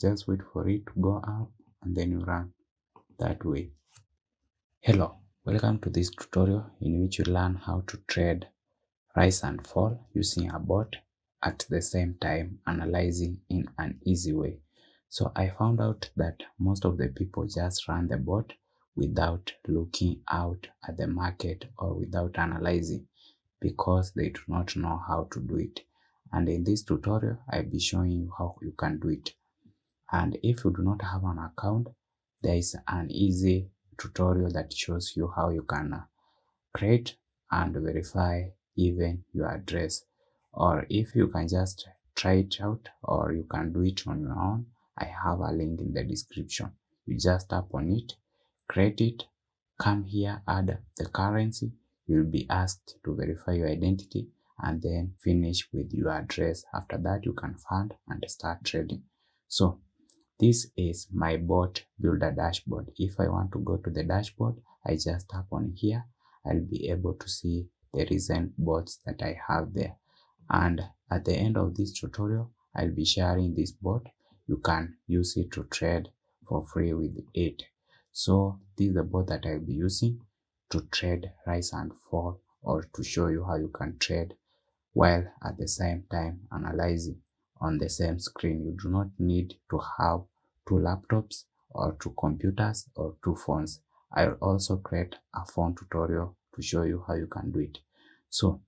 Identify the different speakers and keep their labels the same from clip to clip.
Speaker 1: Just wait for it to go up and then you run that way. Hello, welcome to this tutorial in which you learn how to trade rise and fall using a bot, at the same time analyzing in an easy way. So I found out that most of the people just run the bot without looking out at the market or without analyzing, because they do not know how to do it. And in this tutorial, I'll be showing you how you can do it. And if you do not have an account, there is an easy tutorial that shows you how you can create and verify even your address. Or if you can just try it out or you can do it on your own, I have a link in the description. You just tap on it, create it, come here, add the currency. You'll be asked to verify your identity and then finish with your address. After that, you can fund and start trading. So this is my bot builder dashboard. If I want to go to the dashboard, I just tap on here. I'll be able to see the recent bots that I have there. And at the end of this tutorial, I'll be sharing this bot. You can use it to trade for free with it. So this is the bot that I'll be using to trade rise and fall, or to show you how you can trade while at the same time analyzing on the same screen. You do not need to have two laptops or two computers or two phones. I'll also create a phone tutorial to show you how you can do it. So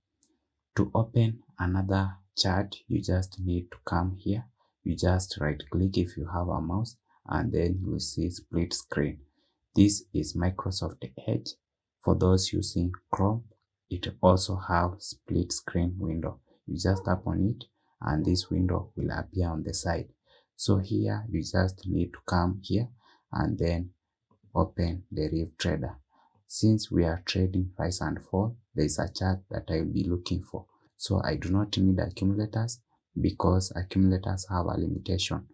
Speaker 1: to open another chart, you just need to come here. You just right click if you have a mouse, and then you will see split screen. This is Microsoft Edge. For those using Chrome, it also have split screen window. You just tap on it and this window will appear on the side. So here you just need to come here and then open Deriv Trader. Since we are trading rise and fall, there is a chart that I will be looking for. So I do not need accumulators, because accumulators have a limitation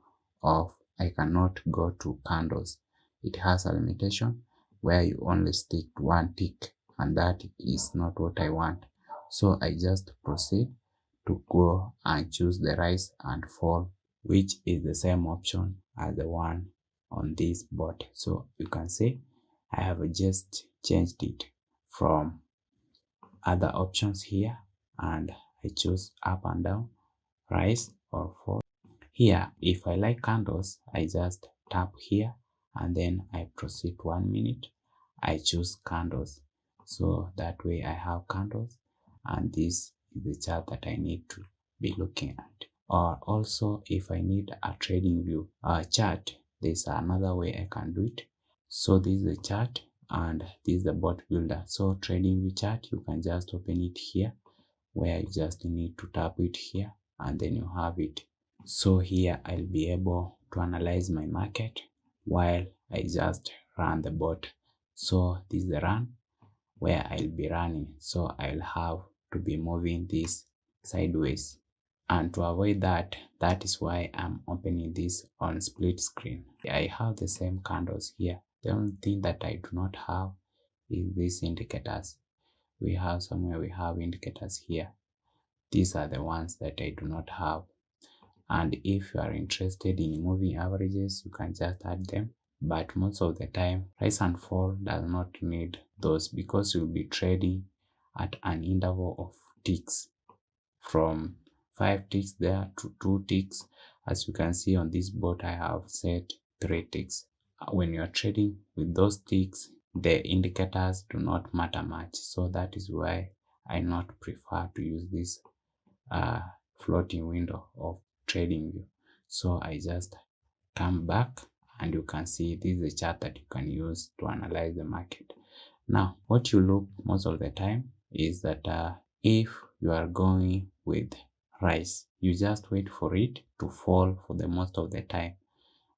Speaker 1: of I cannot go to candles. It has a limitation where you only stick to one tick, and that is not what I want. So I just proceed to go and choose the rise and fall, which is the same option as the one on this bot. So you can see I have just changed it from other options here, and I choose up and down, rise or fall. Here, if I like candles, I just tap here and then I proceed 1 minute. I choose candles. So that way I have candles, and this is the chart that I need to be looking at. Or also, if I need a trading view chart, there's another way I can do it. So this is the chart and this is the bot builder. So trading view chart, you can just open it here, where you just need to tap it here and then you have it. So here I'll be able to analyze my market while I just run the bot. So this is the run where I'll be running. So I'll have to be moving this sideways. And to avoid that, that is why I'm opening this on split screen. I have the same candles here. The only thing that I do not have is these indicators. We have indicators here. These are the ones that I do not have. And if you are interested in moving averages, you can just add them. But most of the time, rise and fall does not need those, because you'll be trading at an interval of ticks, from 5 ticks there to 2 ticks. As you can see on this board, I have set 3 ticks. When you are trading with those ticks, the indicators do not matter much. So that is why I not prefer to use this floating window of trading view. So I just come back and you can see this is the chart that you can use to analyze the market. Now, what you look most of the time is that if you are going with rise, you just wait for it to fall for the most of the time.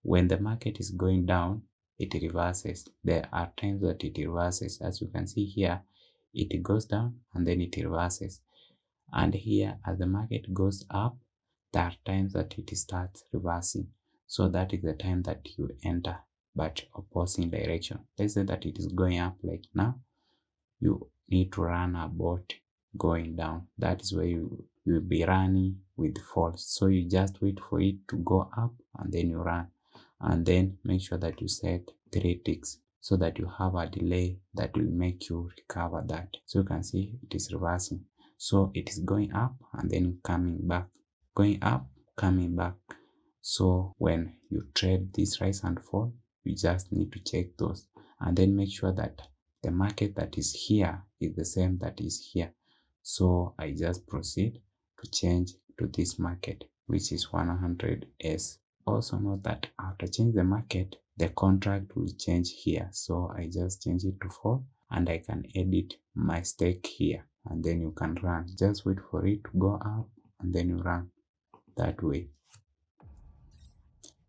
Speaker 1: When the market is going down, it reverses. There are times that it reverses. As you can see here, it goes down and then it reverses. And here, as the market goes up, there are times that it starts reversing. So that is the time that you enter, but opposing direction. Let's say that it is going up like now. You need to run a bot going down. That is where you you will be running with false. So you just wait for it to go up and then you run. And then make sure that you set 3 ticks so that you have a delay that will make you recover that. So you can see it is reversing. So it is going up and then coming back, going up, coming back. So when you trade this rise and fall, you just need to check those and then make sure that the market that is here is the same that is here. So I just proceed to change to this market, which is 100S. Also note that after change the market, the contract will change here. So I just change it to 4 and I can edit my stake here and then you can run. Just wait for it to go up and then you run that way.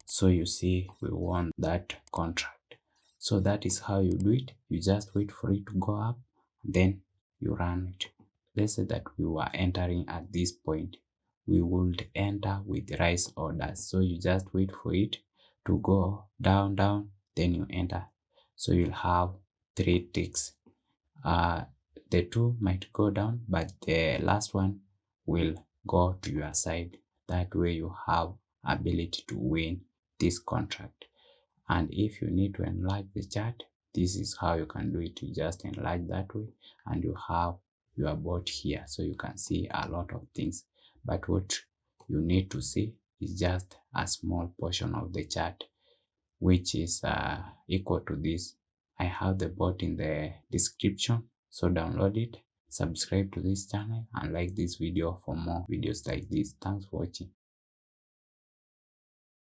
Speaker 1: So you see we won that contract. So that is how you do it. You just wait for it to go up, then you run it. Let's say that we were entering at this point. We would enter with rise orders. So you just wait for it to go down, then you enter. So you'll have 3 ticks. The 2 might go down, but the last one will go to your side. That way you have ability to win this contract. And if you need to enlarge the chart, this is how you can do it. You just enlarge that way and you have your bot here, so you can see a lot of things. But what you need to see is just a small portion of the chart, which is equal to this. I have the bot in the description, so download it, subscribe to this channel and like this video for more videos like this. Thanks for watching.